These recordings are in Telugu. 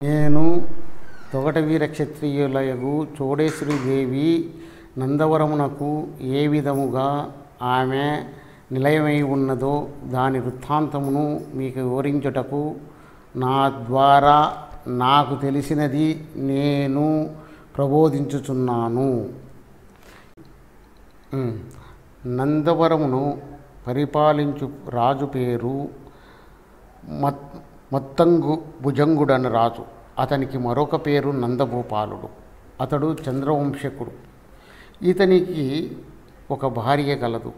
నేను తొగట వీర క్షత్రియులయగు చోడేశ్వరీదేవి నందవరమునకు ఏ విధముగా ఆమె నిలయమై ఉన్నదో దాని వృత్తాంతమును మీకు వివరించుటకు నా ద్వారా నాకు తెలిసినది నేను ప్రబోధించుచున్నాను. నందవరమును పరిపాలించు రాజు పేరు మొత్తంగు భుజంగుడని రాజు. అతనికి మరొక పేరు నందభూపాలుడు. అతడు చంద్రవంశకుడు. ఇతనికి ఒక భార్య కలదు,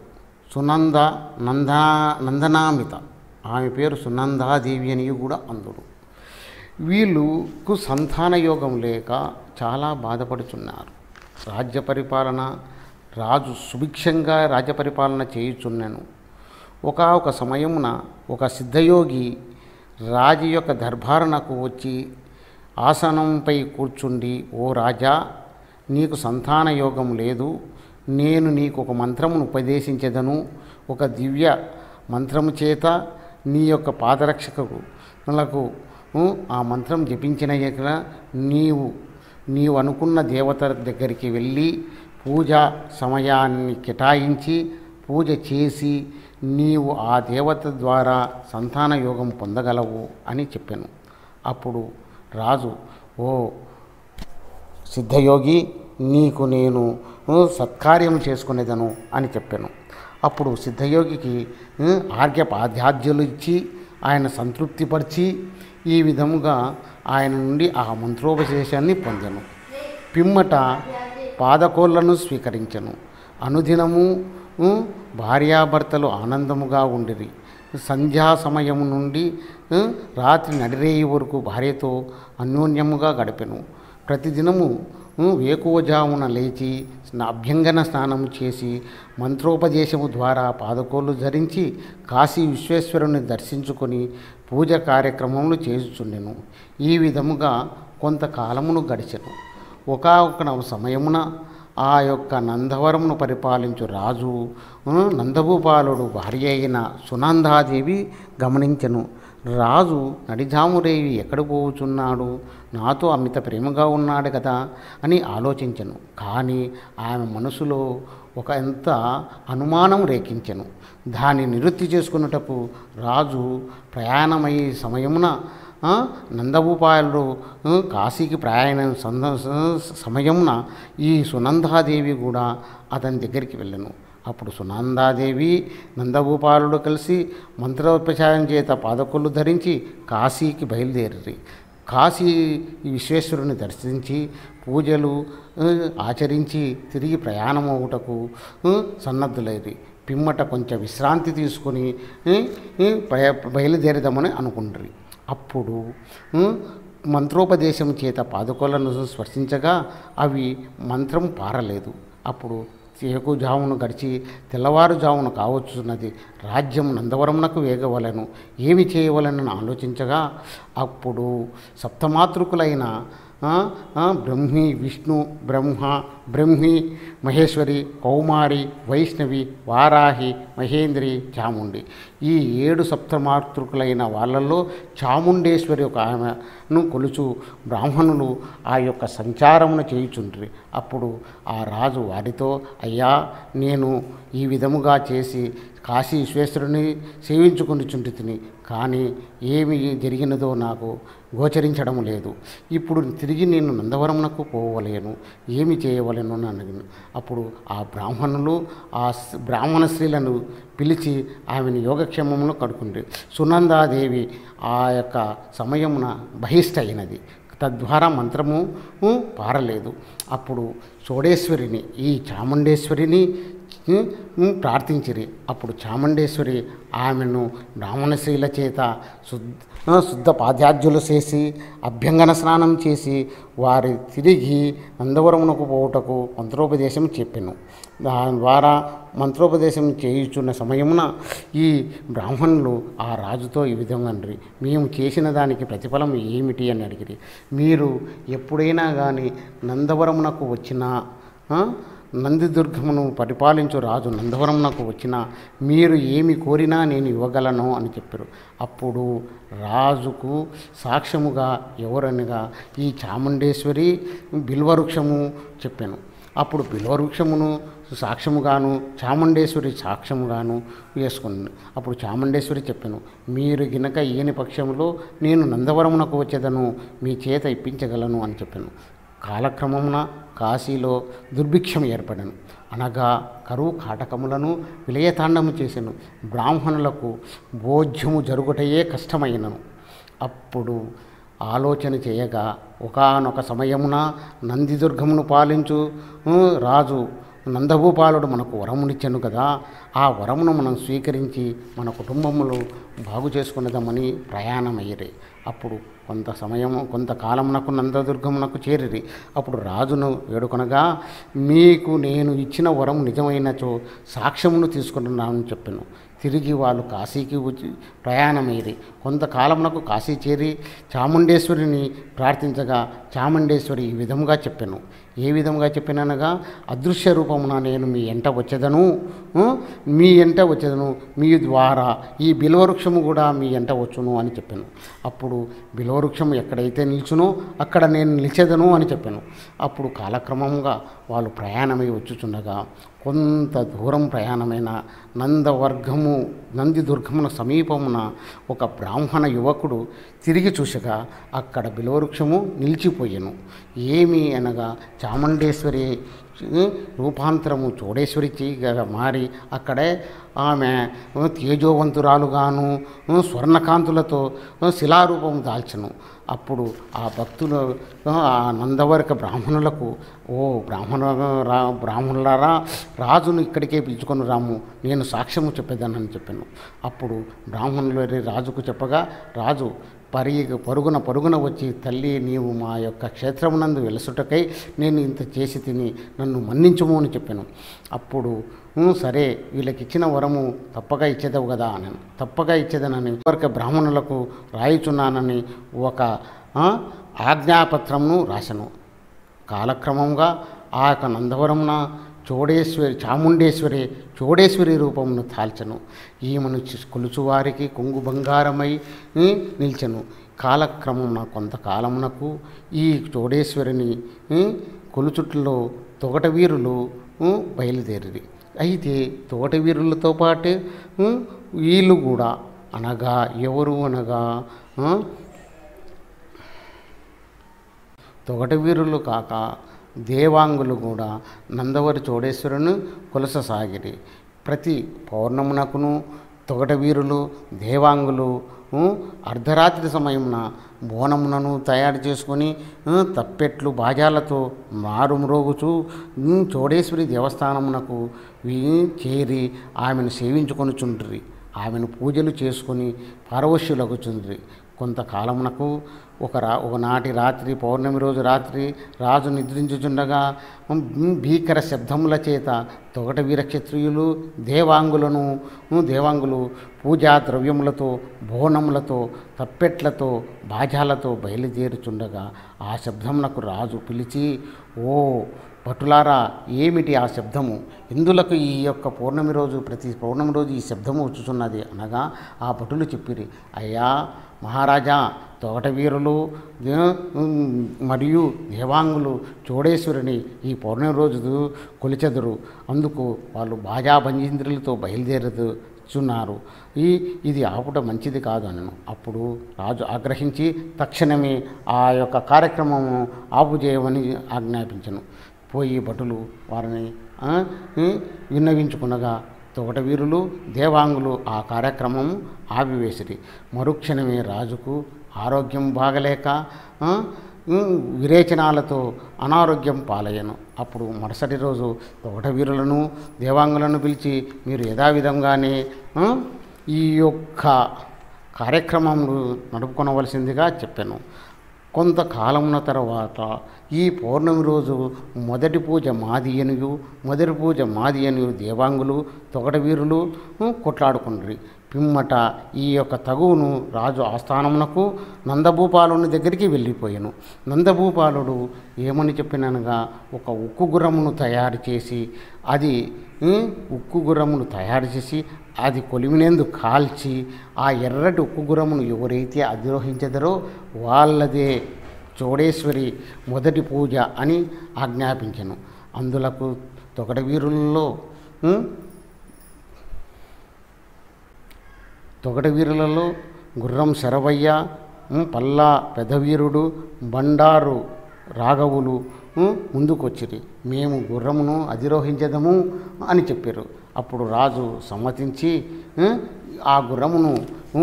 నందనామిత. ఆమె పేరు సునందాదేవి అని కూడా అందుడు. వీళ్ళకు సంతాన యోగం లేక చాలా బాధపడుచున్నారు. రాజ్య పరిపాలన రాజు సుభిక్షంగా రాజ్య పరిపాలన చేయుచున్నాను. ఒక సమయమున ఒక సిద్ధయోగి రాజు యొక్క దర్బారునకు వచ్చి ఆసనంపై కూర్చుండి, ఓ రాజా, నీకు సంతాన యోగం లేదు. నేను నీకు ఒక మంత్రమును ఉపదేశించెదను. ఒక దివ్య మంత్రము చేత నీ యొక్క పాదరక్షకులకు ఆ మంత్రం జపించిన నీవు అనుకున్న దేవత దగ్గరికి వెళ్ళి పూజా సమయాన్ని కేటాయించి పూజ చేసి నీవు ఆ దేవత ద్వారా సంతాన యోగం పొందగలవు అని చెప్పాను. అప్పుడు రాజు, ఓ సిద్ధయోగి, నీకు నేను సత్కార్యం చేసుకునేదను అని చెప్పాను. అప్పుడు సిద్ధయోగికి ఆర్ఘ్యపాద్యార్ఘ్యులు ఇచ్చి ఆయన సంతృప్తిపరిచి ఈ విధముగా ఆయన నుండి ఆ మంత్రోపదేశాన్ని పొందాను. పిమ్మట పాదకోళ్లను స్వీకరించను. అనుదినము భార్యాభర్తలు ఆనందముగా ఉండిరి. సంధ్యా సమయము నుండి రాత్రి నడిరేయి వరకు భార్యతో అన్యోన్యముగా గడిపెను. ప్రతిదినము వేకువజామున లేచి అభ్యంగన స్నానము చేసి మంత్రోపదేశము ద్వారా పాదకోళ్ళు ధరించి కాశీ విశ్వేశ్వరుని దర్శించుకొని పూజ కార్యక్రమములు చేసుచుండెను. ఈ విధముగా కొంతకాలమును గడిచెను. ఒక సమయమున ఆ యొక్క నందవరమును పరిపాలించు రాజు నందభూపాలుడు భార్య అయిన సునందాదేవి గమనించెను. రాజు నడిజామురేవి ఎక్కడ పోవుచున్నాడు, నాతో అమిత ప్రేమగా ఉన్నాడు కదా అని ఆలోచించెను. కానీ ఆమె మనసులో ఎంత అనుమానం రేకించెను. దాన్ని నివృత్తి చేసుకున్నటకు రాజు ప్రయాణమయ్యే సమయమున నందభూపాలుడు కాశీకి ప్రయాణం సమయమున ఈ సునందాదేవి కూడా అతని దగ్గరికి వెళ్ళను. అప్పుడు సునందాదేవి నందభూపాలుడు కలిసి మంత్రోపచారం చేత పాదకొల్లు ధరించి కాశీకి బయలుదేరి కాశీ విశ్వేశ్వరుని దర్శించి పూజలు ఆచరించి తిరిగి ప్రయాణమవుటకు సన్నద్ధులైరి. పిమ్మట కొంచెం విశ్రాంతి తీసుకొని బయలుదేరదామని అనుకుంటారు. అప్పుడు మంత్రోపదేశం చేత పాదుకోలను స్పర్శించగా అవి మంత్రం పారలేదు. అప్పుడు ఏకుజామును గడిచి తెల్లవారుజామున కావచ్చున్నది. రాజ్యం నందవరమునకు వేగవలను, ఏమి చేయవలనని ఆలోచించగా అప్పుడు సప్తమాతృకులైన బ్రహ్మి, విష్ణు, బ్రహ్మి, మహేశ్వరి, కౌమారి, వైష్ణవి, వారాహి, మహేంద్రి, చాముండి, ఈ 7 సప్తమాతృకులైన వాళ్ళల్లో చాముండేశ్వరి ఒక ఆమెను కొలుచు బ్రాహ్మణులు ఆ యొక్క సంచారమును చేయుచుండ్రి. అప్పుడు ఆ రాజు వారితో, అయ్యా, నేను ఈ విధముగా చేసి కాశీ విశ్వేశ్వరుని సేవించుకొనిచుంటిని, కానీ ఏమి జరిగినదో నాకు గోచరించడం లేదు. ఇప్పుడు తిరిగి నేను నందవరమునకు పోవలేను, ఏమి చేయవలేను అని అడిగాను. అప్పుడు ఆ బ్రాహ్మణులు ఆ బ్రాహ్మణ స్త్రీలను పిలిచి ఆమెను యోగక్షేమమును కడుకుంది. సునందాదేవి ఆ యొక్క సమయమున బహిష్ట అయినది. తద్వారా మంత్రము పారలేదు. అప్పుడు చోడేశ్వరిని, ఈ చాముండేశ్వరిని ప్రార్థించిరి. అప్పుడు చాముండేశ్వరి ఆమెను బ్రాహ్మణ స్త్రీల చేత శుద్ధ పాద్యార్ఘ్యులు చేసి అభ్యంగన స్నానం చేసి వారి తిరిగి నందవరమునకు పోవుటకు మంత్రోపదేశం చెప్పెను. దాని ద్వారా మంత్రోపదేశం చేయుచున్న సమయమున ఈ బ్రాహ్మణులు ఆ రాజుతో ఈ విధంగా అండ్రి, మేము చేసిన దానికి ప్రతిఫలం ఏమిటి అని అడిగిరి. మీరు ఎప్పుడైనా కానీ నందవరమునకు వచ్చినా నందిదుర్గమును పరిపాలించు రాజు నందవరమునకు వచ్చిన మీరు ఏమి కోరినా నేను ఇవ్వగలను అని చెప్పారు. అప్పుడు రాజుకు సాక్ష్యముగా ఎవరనగా ఈ చాముండేశ్వరి బిల్వవృక్షము చెప్పాను. అప్పుడు బిల్వవృక్షమును సాక్ష్యముగాను చాముండేశ్వరి సాక్ష్యముగాను వేసుకున్నాను. అప్పుడు చాముండేశ్వరి చెప్పాను, మీరు గినక ఈయని పక్షంలో నేను నందవరమునకు వచ్చేదను, మీ చేత ఇప్పించగలను అని చెప్పాను. కాలక్రమమున కాశీలో దుర్భిక్షం ఏర్పడను, అనగా కరువు కాటకములను విలయతాండము చేసెను. బ్రాహ్మణులకు భోజ్యము జరుగుటయే కష్టమైనను. అప్పుడు ఆలోచన చేయగా ఒకానొక సమయమున నందిదుర్గమును పాలించు రాజు నందభూపాలుడు మనకు వరమునిచ్చాను కదా, ఆ వరమును మనం స్వీకరించి మన కుటుంబములు బాగు చేసుకునేదామని ప్రయాణమయ్యరే. అప్పుడు కొంతకాలమునకు నందదుర్గమునకు చేరిరి. అప్పుడు రాజును వేడుకొనగా, మీకు నేను ఇచ్చిన వరం నిజమైనచో సాక్ష్యమును తీసుకుంటున్నానని చెప్పాను. తిరిగి వాళ్ళు కాశీకి వచ్చి ప్రయాణమయ్యి కొంతకాలమునకు కాశీ చేరి చాముండేశ్వరిని ప్రార్థించగా చాముండేశ్వరి ఈ విధంగా చెప్పాను. ఏ విధంగా చెప్పిననగా, అదృశ్య రూపమున నేను మీ ఎంట వచ్చేదను, మీ ద్వారా ఈ బిల్వవృక్షము కూడా మీ ఎంట వచ్చును అని చెప్పాను. అప్పుడు బిల్వవృక్షము ఎక్కడైతే నిల్చునో అక్కడ నేను నిలిచేదను అని చెప్పాను. అప్పుడు కాలక్రమంగా వాళ్ళు ప్రయాణమై వచ్చుచుండగా కొంత దూరం ప్రయాణమైన నందిదుర్గమున సమీపమున ఒక బ్రాహ్మణ యువకుడు తిరిగి చూసగా అక్కడ బిల్వవృక్షము నిలిచిపోయాను. ఏమి అనగా చాముండేశ్వరి రూపాంతరము చోడేశ్వరిగా మారి అక్కడే ఆమె తేజోవంతురాలుగాను స్వర్ణకాంతులతో శిలారూపం దాల్చను. అప్పుడు ఆ భక్తులు ఆ నందవర్గ బ్రాహ్మణులకు, బ్రాహ్మణులారా, రాజును ఇక్కడికే పిలుచుకొని రాము, నేను సాక్ష్యము చెప్పేదానని చెప్పాను. అప్పుడు బ్రాహ్మణులు రాజుకు చెప్పగా రాజు పరుగున వచ్చి, తల్లి, నీవు మా యొక్క క్షేత్రమునందు వెలసుటకై నేను ఇంత చేసి తిని నన్ను మన్నించుము అని చెప్పాను. అప్పుడు సరే, వీళ్ళకి ఇచ్చిన వరము తప్పగా ఇచ్చేదవు కదా అని, తప్పగా ఇచ్చేదనని వర్గ బ్రాహ్మణులకు రాయిచున్నానని ఒక ఆజ్ఞాపత్రమును రాశాను. కాలక్రమంగా ఆ యొక్క నందవరమున చోడేశ్వరి రూపమును తాల్చను. ఈమెను కొలుచువారికి కొంగు బంగారమై నిల్చెను. కాలక్రమమున కొంతకాలమునకు ఈ చోడేశ్వరిని కొలుచుట్లో తొగటవీరులు బయలుదేరి. అయితే తోటవీరులతో పాటు వీళ్ళు కూడా, అనగా ఎవరు అనగా తొగటవీరులు కాక దేవాంగులు కూడా నందవరి చోడేశ్వరుని కొలససాగిరి. ప్రతి పౌర్ణమునకును తొగటవీరులు దేవాంగులు అర్ధరాత్రి సమయమున బోనములను తయారు చేసుకొని తప్పెట్లు బాజాలతో మారుమ్రోగుచూ చోడేశ్వరి దేవస్థానమునకు చేరి ఆమెను సేవించుకొనుచుండ్రి. ఆమెను పూజలు చేసుకొని పారవశ్యులగుచుండ్రి. కొంతకాలమునకు ఒకనాటి రాత్రి, పౌర్ణమి రోజు రాత్రి, రాజు నిద్రించుచుండగా భీకర శబ్దముల చేత తొగటవీర క్షత్రియులు దేవాంగులు పూజా ద్రవ్యములతో, బోనములతో, తప్పెట్లతో, బాజాలతో బయలుదేరుచుండగా ఆ శబ్దమునకు రాజు పిలిచి, ఓ భటులారా, ఏమిటి ఆ శబ్దము? ఎందులకు ఈ యొక్క ప్రతి పౌర్ణమి రోజు ఈ శబ్దము వచ్చుచున్నది అనగా ఆ భటులు చెప్పిరి, అయ్యా మహారాజా, తోటవీరులు మరియు దేవాంగులు చోడేశ్వరిని ఈ పౌర్ణమి రోజు కొలిచెదరు. అందుకు వాళ్ళు బాజా బంజీంద్రులతో బయలుదేరుచున్నారు. ఇది ఆపుట మంచిది కాదు అనను. అప్పుడు రాజు ఆగ్రహించి తక్షణమే ఆ యొక్క కార్యక్రమము ఆపు చేయమని ఆజ్ఞాపించను. పోయి భటులు వారిని విన్నవించుకునగా తోటవీరులు దేవాంగులు ఆ కార్యక్రమం ఆపివేసిరి. మరుక్షణమే రాజుకు ఆరోగ్యం బాగలేక విరేచనాలతో అనారోగ్యం పాలయ్యను. అప్పుడు మరుసటి రోజు తోటవీరులను దేవాంగులను పిలిచి, మీరు యథావిధంగానే ఈ యొక్క కార్యక్రమములు నడుపుకొనవలసిందిగా చెప్పాను. కొంతకాలమున తర్వాత ఈ పౌర్ణమి రోజు మొదటి పూజ మాది అనియు దేవాంగులు తొగటవీరులు కొట్లాడుకుండ్రి. పిమ్మట ఈ యొక్క తగువును రాజు ఆస్థానమునకు నందభూపాలుని దగ్గరికి వెళ్ళిపోయాను. నందభూపాలుడు ఏమని చెప్పిననగా ఒక ఉక్కు గుర్రమును తయారు చేసి అది కొలిమినేందు కాల్చి ఆ ఎర్రటి ఉక్కు గుర్రమును ఎవరైతే అధిరోహించెదరో వాళ్ళదే చోడేశ్వరి మొదటి పూజ అని ఆజ్ఞాపించెను. అందులకు తొగటవీరులలో గుర్రం శరవయ్య, పల్లా పెదవీరుడు, బండారు రాఘవులు ముందుకొచ్చిరి. మేము గుర్రమును అధిరోహించదము అని చెప్పారు. అప్పుడు రాజు సమ్మతించి ఆ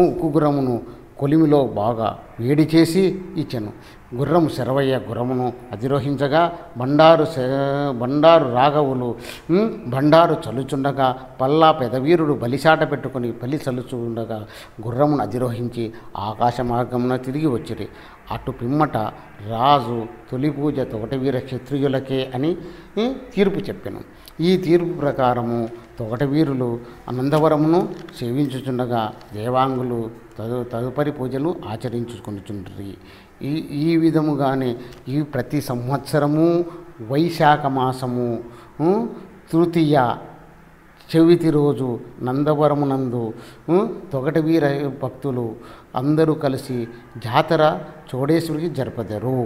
ఉక్కు గుర్రమును కొలిమిలో బాగా వేడి చేసి ఇచ్చెను. గుర్రము శరవయ్య గుర్రమును అధిరోహించగా బండారు రాఘవులు బండారు చల్లుచుండగా, పల్లా పెదవీరుడు బలిసాట పెట్టుకొని బలి చల్లుచుండగా గుర్రమును అధిరోహించి ఆకాశ మార్గమున తిరిగి వచ్చిరి. అటు పిమ్మట రాజు తొలి పూజ తొగటవీర క్షత్రియులకే అని తీర్పు చెప్పెను. ఈ తీర్పు ప్రకారము తొగటవీరులు అనంతవరమును సేవించుచుండగా దేవాంగులు తదుపరి పూజలు ఆచరించుకొనిచుండ్రి. ఈ విధముగానే ఈ ప్రతి సంవత్సరము వైశాఖ మాసము తృతీయ చవితి రోజు నందవరమునందు తొగటవీర భక్తులు అందరూ కలిసి జాతర చోడేశ్వరికి జరపదరు.